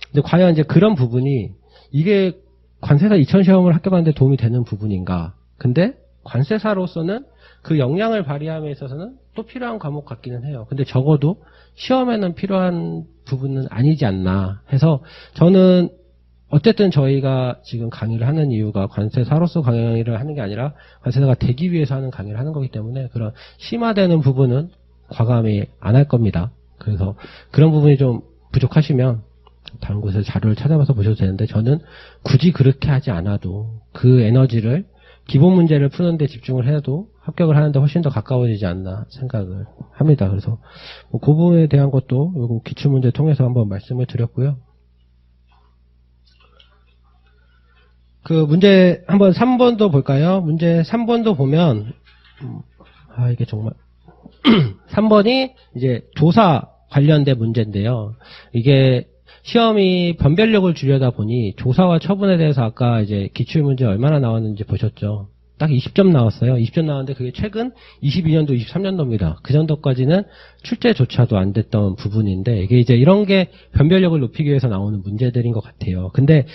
근데 과연 이제 그런 부분이 이게 관세사 2000 시험을 합격하는데 도움이 되는 부분인가? 근데 관세사로서는 그 역량을 발휘함에 있어서는 또 필요한 과목 같기는 해요. 근데 적어도 시험에는 필요한 부분은 아니지 않나 해서 저는 어쨌든 저희가 지금 강의를 하는 이유가 관세사로서 강의를 하는 게 아니라 관세사가 되기 위해서 하는 강의를 하는 거기 때문에 그런 심화되는 부분은 과감히 안 할 겁니다. 그래서 그런 부분이 좀 부족하시면 다른 곳에서 자료를 찾아봐서 보셔도 되는데 저는 굳이 그렇게 하지 않아도 그 에너지를 기본 문제를 푸는 데 집중을 해도 합격을 하는데 훨씬 더 가까워지지 않나 생각을 합니다. 그래서 뭐 그 부분에 대한 것도 요거 기출문제 통해서 한번 말씀을 드렸고요. 그 문제 한번 3번도 볼까요? 문제 3번도 보면 이게 정말 3번이 이제 조사 관련된 문제인데요. 이게 시험이 변별력을 주려다 보니 조사와 처분에 대해서 아까 이제 기출문제 얼마나 나왔는지 보셨죠? 딱 20점 나왔어요. 20점 나왔는데 그게 최근 22년도, 23년도입니다. 그 정도까지는 출제조차도 안 됐던 부분인데 이게 이제 이런 게 변별력을 높이기 위해서 나오는 문제들인 것 같아요. 근데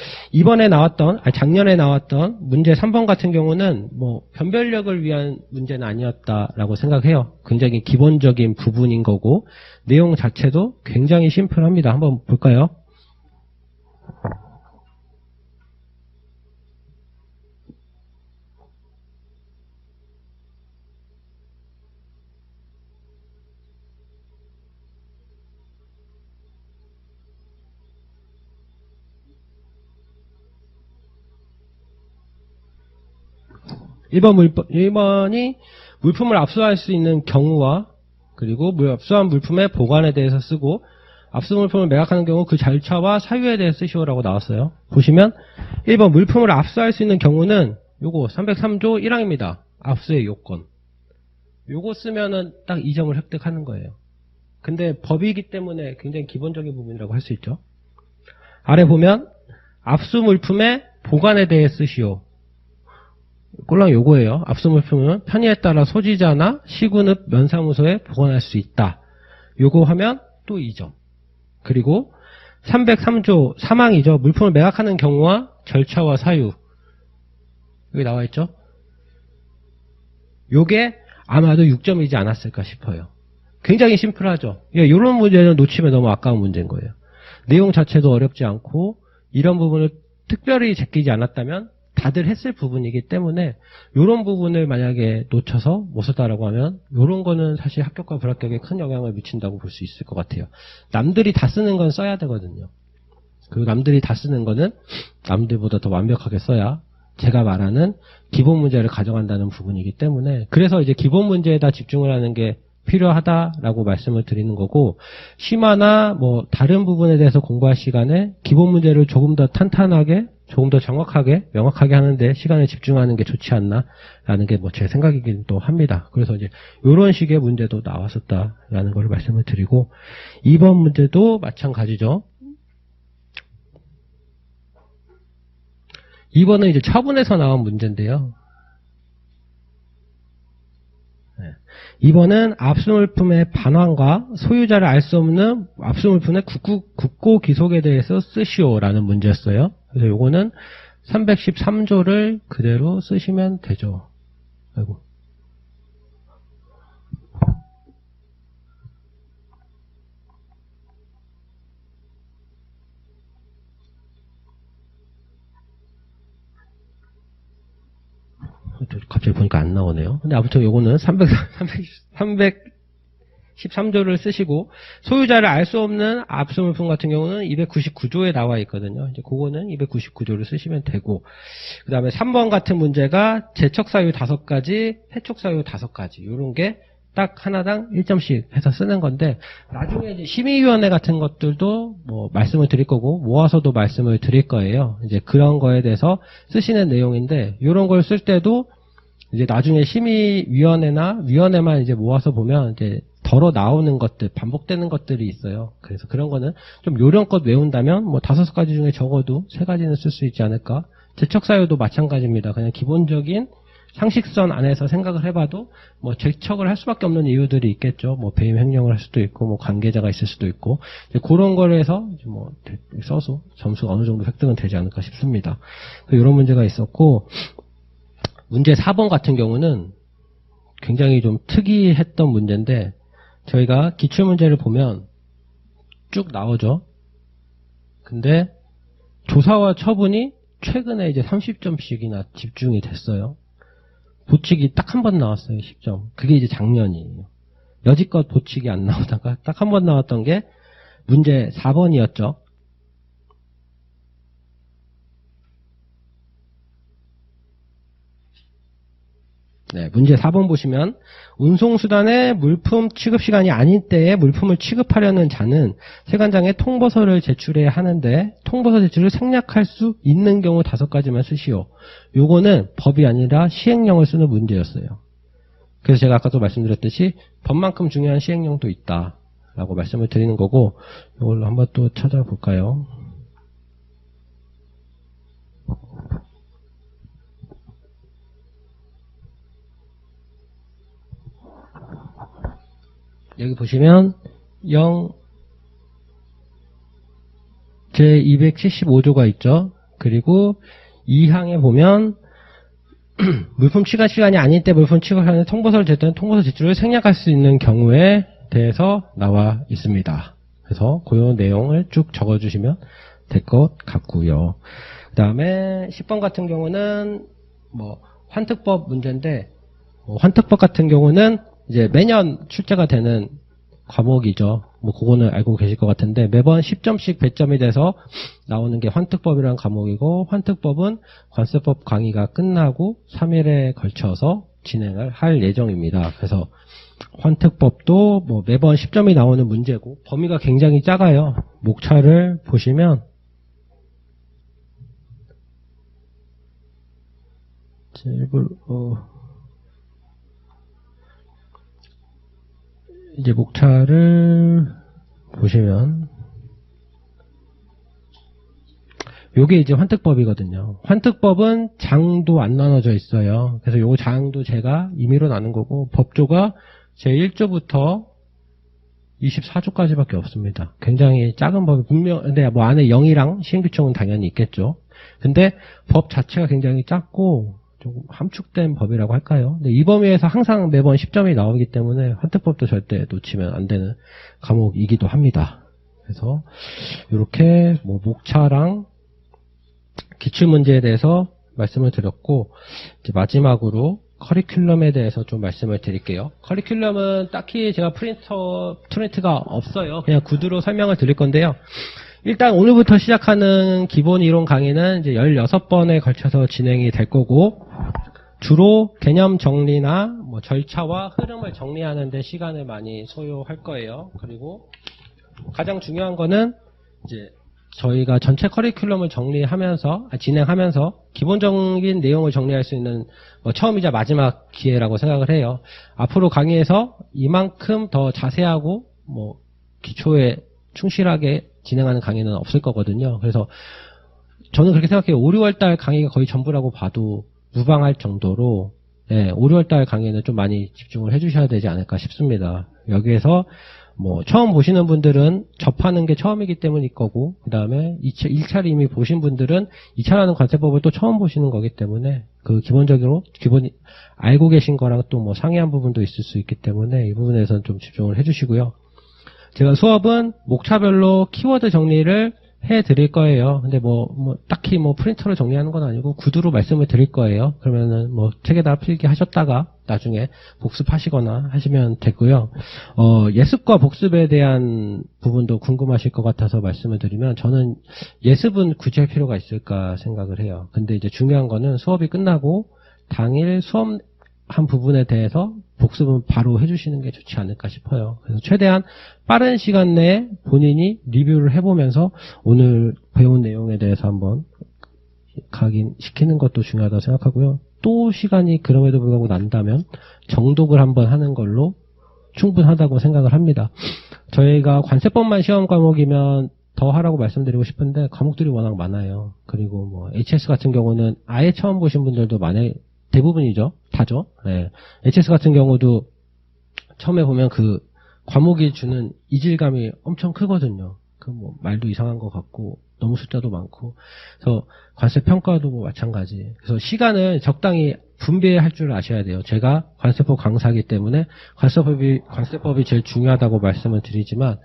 작년에 나왔던 문제 3번 같은 경우는 뭐 변별력을 위한 문제는 아니었다라고 생각해요. 굉장히 기본적인 부분인 거고 내용 자체도 굉장히 심플합니다. 한번 볼까요? 1번이 물품을 압수할 수 있는 경우와 그리고 압수한 물품의 보관에 대해서 쓰고 압수 물품을 매각하는 경우 그 절차와 사유에 대해 쓰시오라고 나왔어요. 보시면 1번 물품을 압수할 수 있는 경우는 요거 303조 1항입니다. 압수의 요건. 요거 쓰면은 딱 2점을 획득하는 거예요. 근데 법이기 때문에 굉장히 기본적인 부분이라고 할 수 있죠. 아래 보면 압수 물품의 보관에 대해 쓰시오. 꼴랑 요거예요. 압수 물품은 편의에 따라 소지자나 시군읍 면사무소에 보관할 수 있다. 요거 하면 또 2점. 그리고 303조 3항이죠. 물품을 매각하는 경우와 절차와 사유. 여기 나와 있죠. 요게 아마도 6점이지 않았을까 싶어요. 굉장히 심플하죠. 이런 문제는 놓치면 너무 아까운 문제인 거예요. 내용 자체도 어렵지 않고 이런 부분을 특별히 제끼지 않았다면 다들 했을 부분이기 때문에 이런 부분을 만약에 놓쳐서 못 썼다라고 하면 이런 거는 사실 합격과 불합격에 큰 영향을 미친다고 볼 수 있을 것 같아요. 남들이 다 쓰는 건 써야 되거든요. 그리고 남들이 다 쓰는 거는 남들보다 더 완벽하게 써야 제가 말하는 기본 문제를 가져간다는 부분이기 때문에 그래서 이제 기본 문제에다 집중을 하는 게 필요하다라고 말씀을 드리는 거고 심화나 뭐 다른 부분에 대해서 공부할 시간에 기본 문제를 조금 더 탄탄하게 조금 더 정확하게 명확하게 하는데 시간을 집중하는 게 좋지 않나라는 게 뭐 제 생각이긴 또 합니다. 그래서 이제 이런 식의 문제도 나왔었다라는 걸 말씀을 드리고 2번 문제도 마찬가지죠. 2번은 이제 처분에서 나온 문제인데요. 2번은 압수물품의 반환과 소유자를 알 수 없는 압수물품의 국고 기속에 대해서 쓰시오라는 문제였어요. 그래서 요거는 313조를 그대로 쓰시면 되죠. 아이고. 갑자기 보니까 안 나오네요. 근데 아무튼 요거는 313조를 쓰시고, 소유자를 알 수 없는 압수물품 같은 경우는 299조에 나와 있거든요. 이제 그거는 299조를 쓰시면 되고, 그 다음에 3번 같은 문제가 제척사유 5가지, 해촉사유 5가지, 요런 게 딱 하나당 1점씩 해서 쓰는 건데, 나중에 이제 심의위원회 같은 것들도 뭐 말씀을 드릴 거고, 모아서도 말씀을 드릴 거예요. 이제 그런 거에 대해서 쓰시는 내용인데, 요런 걸 쓸 때도 이제 나중에 심의위원회나 위원회만 이제 모아서 보면 이제 덜어 나오는 것들, 반복되는 것들이 있어요. 그래서 그런 거는 좀 요령껏 외운다면 뭐 5가지 중에 적어도 3가지는 쓸 수 있지 않을까. 제척사유도 마찬가지입니다. 그냥 기본적인 상식선 안에서 생각을 해봐도 뭐 제척을 할 수밖에 없는 이유들이 있겠죠. 뭐 배임 횡령을 할 수도 있고 뭐 관계자가 있을 수도 있고 이제 그런 거를 해서 이제 뭐 써서 점수가 어느 정도 획득은 되지 않을까 싶습니다. 이런 문제가 있었고, 문제 4번 같은 경우는 굉장히 좀 특이했던 문제인데, 저희가 기출문제를 보면 쭉 나오죠. 근데 조사와 처분이 최근에 이제 30점씩이나 집중이 됐어요. 보칙이 딱 한 번 나왔어요. 10점. 그게 이제 작년이에요. 여지껏 보칙이 안 나오다가 딱 한 번 나왔던 게 문제 4번이었죠. 네, 문제 4번 보시면, 운송수단의 물품 취급시간이 아닌 때에 물품을 취급하려는 자는 세관장에 통보서를 제출해야 하는데, 통보서 제출을 생략할 수 있는 경우 5가지만 쓰시오. 요거는 법이 아니라 시행령을 쓰는 문제였어요. 그래서 제가 아까도 말씀드렸듯이 법만큼 중요한 시행령도 있다 라고 말씀을 드리는 거고, 이걸로 한번 또 찾아볼까요? 여기 보시면 제275조가 있죠. 그리고 2항에 보면 물품 취급 시간이 아닐 때 물품 취급하는 통보서를 제출하는 통보서 제출을 생략할 수 있는 경우에 대해서 나와 있습니다. 그래서 그 내용을 쭉 적어주시면 될 것 같고요. 그 다음에 10번 같은 경우는 뭐 환특법 문제인데, 환특법 같은 경우는 이제 매년 출제가 되는 과목이죠. 뭐 그거는 알고 계실 것 같은데, 매번 10점씩 배점이 돼서 나오는 게 환특법이라는 과목이고, 환특법은 관세법 강의가 끝나고 3일에 걸쳐서 진행을 할 예정입니다. 그래서 환특법도 뭐 매번 10점이 나오는 문제고, 범위가 굉장히 작아요. 목차를 보시면 이제 목차를 보시면 요게 이제 환특법이거든요. 환특법은 장도 안 나눠져 있어요. 그래서 요 장도 제가 임의로 나눈 거고, 법조가 제1조부터 24조까지밖에 없습니다. 굉장히 작은 법이 근데 뭐 안에 영이랑 시행규칙은 당연히 있겠죠. 근데 법 자체가 굉장히 작고 조금 함축된 법이라고 할까요? 근데 이 범위에서 항상 매번 10점이 나오기 때문에 환특법도 절대 놓치면 안 되는 과목이기도 합니다. 그래서 이렇게 뭐 목차랑 기출문제에 대해서 말씀을 드렸고, 이제 마지막으로 커리큘럼에 대해서 좀 말씀을 드릴게요. 커리큘럼은 딱히 제가 프린트가 없어요. 그냥 구두로 설명을 드릴 건데요. 일단 오늘부터 시작하는 기본 이론 강의는 이제 16번에 걸쳐서 진행이 될 거고, 주로 개념 정리나 뭐 절차와 흐름을 정리하는 데 시간을 많이 소요할 거예요. 그리고 가장 중요한 거는 이제 저희가 전체 커리큘럼을 진행하면서 기본적인 내용을 정리할 수 있는 처음이자 마지막 기회라고 생각을 해요. 앞으로 강의에서 이만큼 더 자세하고 뭐 기초에 충실하게 진행하는 강의는 없을 거거든요. 그래서 저는 그렇게 생각해요. 5, 6월달 강의가 거의 전부라고 봐도 무방할 정도로 5, 6월달 강의는 좀 많이 집중을 해주셔야 되지 않을까 싶습니다. 여기에서 뭐 처음 보시는 분들은 접하는 게 처음이기 때문일 거고, 그 다음에 1차를 이미 보신 분들은 2차라는 관세법을 또 처음 보시는 거기 때문에 그 기본적으로 알고 계신 거랑 또 뭐 상이한 부분도 있을 수 있기 때문에 이 부분에서는 좀 집중을 해주시고요. 제가 수업은 목차별로 키워드 정리를 해드릴 거예요. 근데 딱히 프린터로 정리하는 건 아니고 구두로 말씀을 드릴 거예요. 그러면은 책에다 필기 하셨다가 나중에 복습하시거나 하시면 되고요. 예습과 복습에 대한 부분도 궁금하실 것 같아서 말씀을 드리면, 저는 예습은 굳이 할 필요가 있을까 생각을 해요. 근데 이제 중요한 거는 수업이 끝나고 당일 수업 한 부분에 대해서 복습은 바로 해주시는 게 좋지 않을까 싶어요. 그래서 최대한 빠른 시간 내에 본인이 리뷰를 해보면서 오늘 배운 내용에 대해서 한번 각인시키는 것도 중요하다고 생각하고요. 또 시간이 그럼에도 불구하고 난다면 정독을 한번 하는 걸로 충분하다고 생각을 합니다. 저희가 관세법만 시험 과목이면 더 하라고 말씀드리고 싶은데 과목들이 워낙 많아요. 그리고 HS 같은 경우는 아예 처음 보신 분들도 대부분이죠. 다죠. 네. HS 같은 경우도 처음에 보면 그 과목이 주는 이질감이 엄청 크거든요. 말도 이상한 것 같고 너무 숫자도 많고. 그래서 관세 평가도 마찬가지. 그래서 시간을 적당히 분배할 줄 아셔야 돼요. 제가 관세법 강사이기 때문에 관세법이 제일 중요하다고 말씀을 드리지만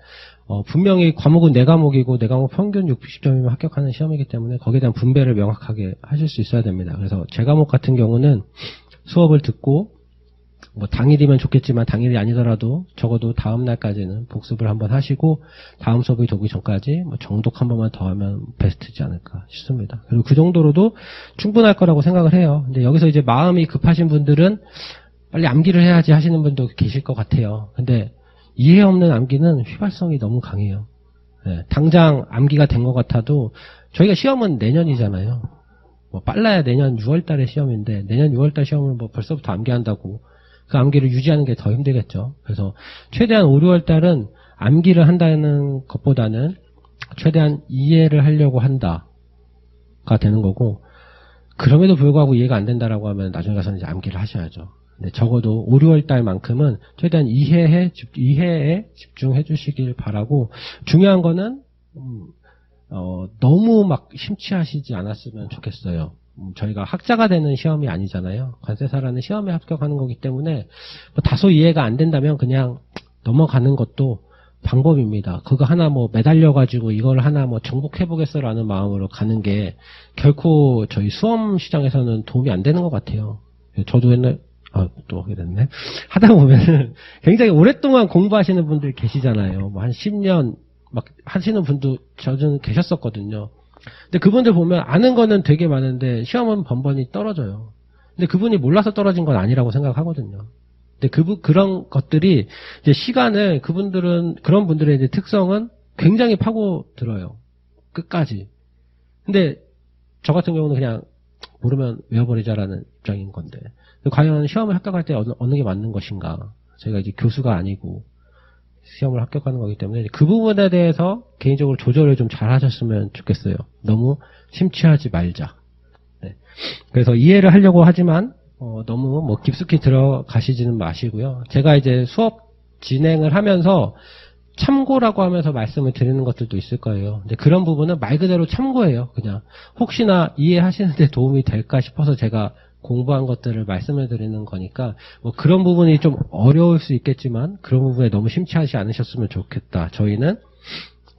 분명히 과목은 4과목이고 4과목 평균 60점이면 합격하는 시험이기 때문에 거기에 대한 분배를 명확하게 하실 수 있어야 됩니다. 그래서 제 과목 같은 경우는 수업을 듣고 당일이면 좋겠지만 당일이 아니더라도 적어도 다음 날까지는 복습을 한번 하시고 다음 수업이 오기 전까지 정독 한 번만 더 하면 베스트지 않을까 싶습니다. 그리고 그 정도로도 충분할 거라고 생각을 해요. 근데 여기서 이제 마음이 급하신 분들은 빨리 암기를 해야지 하시는 분도 계실 것 같아요. 근데 이해 없는 암기는 휘발성이 너무 강해요. 네, 당장 암기가 된 것 같아도 저희가 시험은 내년이잖아요. 빨라야 내년 6월 달에 시험인데 내년 6월 달 시험을 벌써부터 암기한다고 그 암기를 유지하는 게 더 힘들겠죠. 그래서 최대한 5, 6월 달은 암기를 한다는 것보다는 최대한 이해를 하려고 한다가 되는 거고, 그럼에도 불구하고 이해가 안 된다라고 하면 나중에 가서는 이제 암기를 하셔야죠. 근데 적어도 5, 6월 달만큼은 최대한 이해에 집중해 주시길 바라고, 중요한 거는 너무 심취하시지 않았으면 좋겠어요. 저희가 학자가 되는 시험이 아니잖아요. 관세사라는 시험에 합격하는 거기 때문에 다소 이해가 안 된다면 그냥 넘어가는 것도 방법입니다. 그거 하나 매달려가지고 이걸 하나 정복해보겠어라는 마음으로 가는 게 결코 저희 수험 시장에서는 도움이 안 되는 것 같아요. 저도 옛날 또 하게 됐네. 하다 보면은 굉장히 오랫동안 공부하시는 분들 계시잖아요. 한 10년 하시는 분도 저는 계셨었거든요. 근데 그분들 보면 아는 거는 되게 많은데 시험은 번번이 떨어져요. 근데 그분이 몰라서 떨어진 건 아니라고 생각하거든요. 근데 그런 것들이 이제 시간을 그런 분들의 이제 특성은 굉장히 파고들어요. 끝까지. 근데 저 같은 경우는 그냥 모르면 외워버리자라는 입장인 건데, 과연 시험을 합격할 때 어느 게 맞는 것인가? 제가 이제 교수가 아니고 시험을 합격하는 거기 때문에 그 부분에 대해서 개인적으로 조절을 좀 잘 하셨으면 좋겠어요. 너무 심취하지 말자. 네. 그래서 이해를 하려고 하지만 너무 깊숙이 들어가시지는 마시고요. 제가 이제 수업 진행을 하면서 참고라고 하면서 말씀을 드리는 것들도 있을 거예요. 근데 그런 부분은 말 그대로 참고예요. 그냥 혹시나 이해하시는데 도움이 될까 싶어서 제가 공부한 것들을 말씀을 드리는 거니까 그런 부분이 좀 어려울 수 있겠지만 그런 부분에 너무 심취하지 않으셨으면 좋겠다. 저희는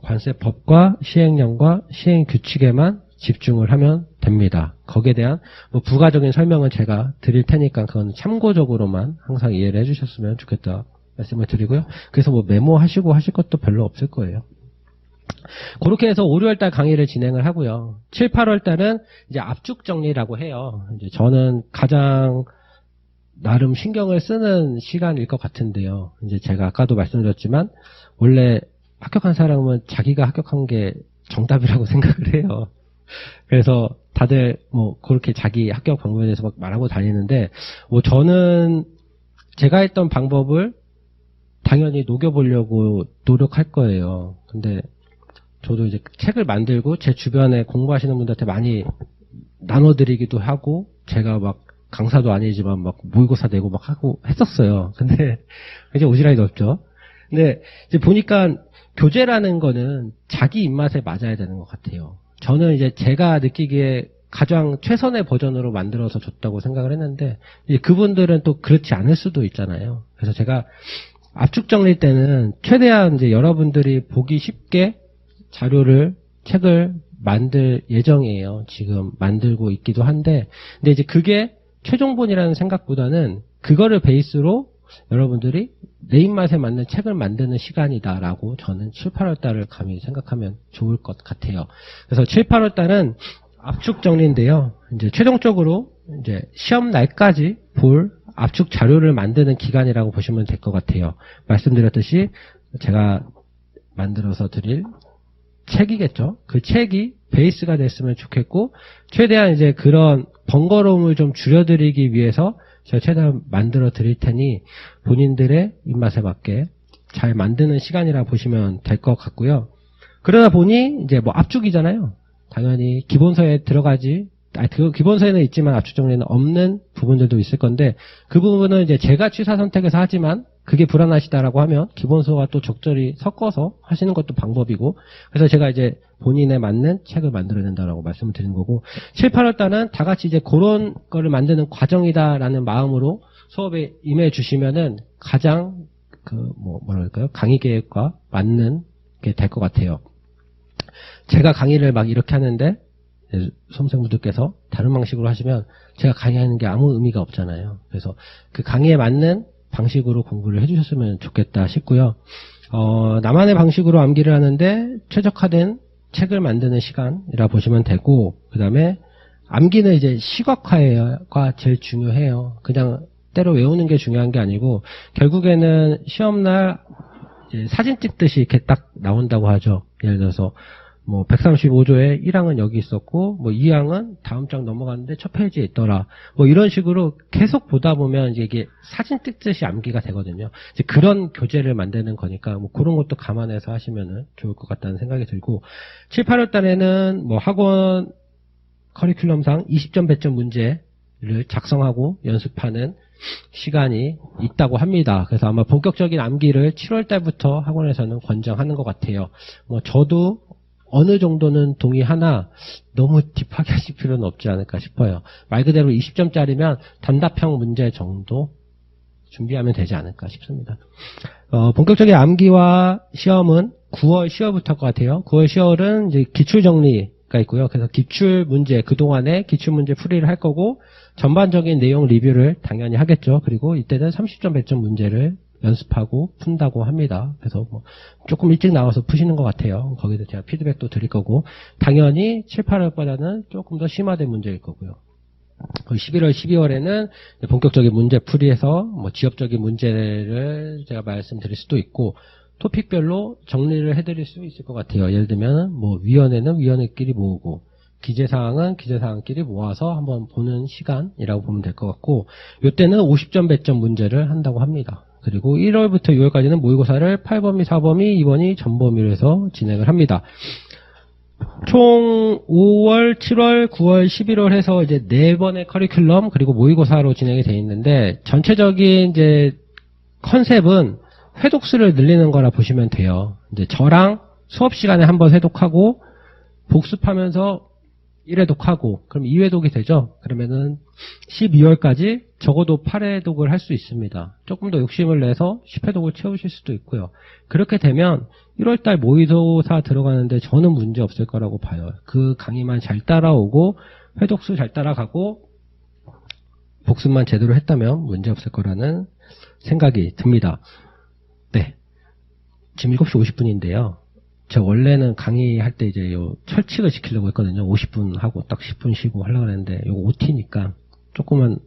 관세법과 시행령과 시행규칙에만 집중을 하면 됩니다. 거기에 대한 부가적인 설명은 제가 드릴 테니까 그건 참고적으로만 항상 이해를 해주셨으면 좋겠다 말씀을 드리고요. 그래서 메모하시고 하실 것도 별로 없을 거예요. 그렇게 해서 5, 6월달 강의를 진행을 하고요. 7, 8월달은 이제 압축 정리라고 해요. 이제 저는 가장 나름 신경을 쓰는 시간일 것 같은데요. 이제 제가 아까도 말씀드렸지만 원래 합격한 사람은 자기가 합격한 게 정답이라고 생각을 해요. 그래서 다들 그렇게 자기 합격 방법에 대해서 말하고 다니는데 저는 제가 했던 방법을 당연히 녹여보려고 노력할 거예요. 근데 저도 이제 책을 만들고 제 주변에 공부하시는 분들한테 많이 나눠드리기도 하고 제가 강사도 아니지만 모의고사 내고 하고 했었어요. 근데 이제 오지랖이 넓죠. 근데 이제 보니까 교재라는 거는 자기 입맛에 맞아야 되는 것 같아요. 저는 이제 제가 느끼기에 가장 최선의 버전으로 만들어서 줬다고 생각을 했는데 이제 그분들은 또 그렇지 않을 수도 있잖아요. 그래서 제가 압축 정리 때는 최대한 이제 여러분들이 보기 쉽게 자료를 책을 만들 예정이에요. 지금 만들고 있기도 한데, 근데 이제 그게 최종본이라는 생각보다는 그거를 베이스로 여러분들이 내 입맛에 맞는 책을 만드는 시간이다라고 저는 7, 8월 달을 감히 생각하면 좋을 것 같아요. 그래서 7, 8월 달은 압축 정리인데요. 이제 최종적으로 이제 시험 날까지 볼 압축 자료를 만드는 기간이라고 보시면 될 것 같아요. 말씀드렸듯이 제가 만들어서 드릴 책이겠죠. 그 책이 베이스가 됐으면 좋겠고, 최대한 이제 그런 번거로움을 좀 줄여드리기 위해서 제가 최대한 만들어 드릴 테니 본인들의 입맛에 맞게 잘 만드는 시간이라 보시면 될 것 같고요. 그러다 보니 이제 뭐 압축이잖아요. 당연히 기본서에 들어가지, 기본서에는 있지만 압축 정리는 없는 부분들도 있을 건데, 그 부분은 이제 제가 취사 선택해서 하지만 그게 불안하시다라고 하면 기본서와 또 적절히 섞어서 하시는 것도 방법이고, 그래서 제가 이제 본인에 맞는 책을 만들어낸다라고 말씀을 드리는 거고, 7, 8월 달은 다 같이 이제 그런 거를 만드는 과정이다라는 마음으로 수업에 임해 주시면은 가장 뭐랄까요? 강의 계획과 맞는 게 될 것 같아요. 제가 강의를 막 이렇게 하는데 수험생분들께서 다른 방식으로 하시면 제가 강의하는 게 아무 의미가 없잖아요. 그래서 그 강의에 맞는 방식으로 공부를 해주셨으면 좋겠다 싶고요. 나만의 방식으로 암기를 하는데 최적화된 책을 만드는 시간이라 보시면 되고, 그 다음에 암기는 이제 시각화가 제일 중요해요. 그냥 때로 외우는 게 중요한 게 아니고, 결국에는 시험날 사진 찍듯이 이렇게 딱 나온다고 하죠. 예를 들어서 뭐 135조에 1항은 여기 있었고 뭐 2항은 다음 장 넘어갔는데 첫 페이지에 있더라. 뭐 이런 식으로 계속 보다 보면 이제 이게 사진 찍듯이 암기가 되거든요. 이제 그런 교재를 만드는 거니까 뭐 그런 것도 감안해서 하시면은 좋을 것 같다는 생각이 들고, 7, 8월 달에는 뭐 학원 커리큘럼상 20점 배점 문제를 작성하고 연습하는 시간이 있다고 합니다. 그래서 아마 본격적인 암기를 7월 달부터 학원에서는 권장하는 것 같아요. 뭐 저도 어느 정도는 동의하나 너무 딥하게 하실 필요는 없지 않을까 싶어요. 말 그대로 20점짜리면 단답형 문제 정도 준비하면 되지 않을까 싶습니다. 본격적인 암기와 시험은 9월 10월부터 할 것 같아요. 9월 10월은 이제 기출정리가 있고요. 그래서 기출문제, 그동안의 기출문제 풀이를 할 거고, 전반적인 내용 리뷰를 당연히 하겠죠. 그리고 이때는 30점 배점 문제를 연습하고 푼다고 합니다. 그래서 뭐 조금 일찍 나와서 푸시는 것 같아요. 거기도 제가 피드백도 드릴 거고, 당연히 7, 8월보다는 조금 더 심화된 문제일 거고요. 11월, 12월에는 본격적인 문제 풀이해서 뭐 지역적인 문제를 제가 말씀드릴 수도 있고, 토픽별로 정리를 해드릴 수 있을 것 같아요. 예를 들면 뭐 위원회는 위원회끼리 모으고, 기재사항은 기재사항끼리 모아서 한번 보는 시간이라고 보면 될 것 같고, 이때는 50점 배점 문제를 한다고 합니다. 그리고 1월부터 6월까지는 모의고사를 8범위, 4범위, 2번이 전범위로 해서 진행을 합니다. 총 5월, 7월, 9월, 11월 해서 이제 4번의 커리큘럼 그리고 모의고사로 진행이 되어 있는데, 전체적인 이제 컨셉은 회독수를 늘리는 거라 보시면 돼요. 이제 저랑 수업 시간에 한번 회독하고 복습하면서 1회독하고 그럼 2회독이 되죠. 그러면은 12월까지 적어도 8회독을 할 수 있습니다. 조금 더 욕심을 내서 10회독을 채우실 수도 있고요. 그렇게 되면 1월달 모의고사 들어가는데 저는 문제 없을 거라고 봐요. 그 강의만 잘 따라오고 회독수 잘 따라가고 복습만 제대로 했다면 문제 없을 거라는 생각이 듭니다. 네, 지금 7시 50분인데요. 제가 원래는 강의할 때 이제 요 철칙을 지키려고 했거든요. 50분 하고 딱 10분 쉬고 하려고 했는데 요거 OT니까 조금만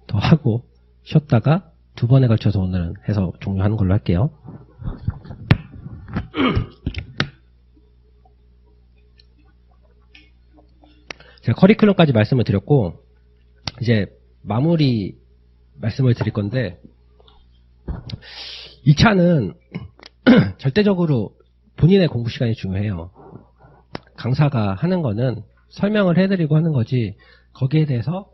더 하고 쉬었다가 2번에 걸쳐서 오늘은 해서 종료하는 걸로 할게요. 제가 커리큘럼까지 말씀을 드렸고, 이제 마무리 말씀을 드릴 건데, 2차는 절대적으로 본인의 공부 시간이 중요해요. 강사가 하는 거는 설명을 해드리고 하는 거지, 거기에 대해서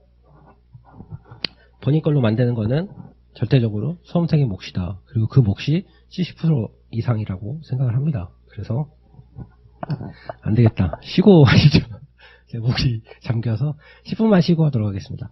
본인 걸로 만드는 거는 절대적으로 수험생의 몫이다. 그리고 그 몫이 70% 이상이라고 생각을 합니다. 그래서 안 되겠다. 쉬고 하시죠. 제 목이 잠겨서 10분만 쉬고 하도록 하겠습니다.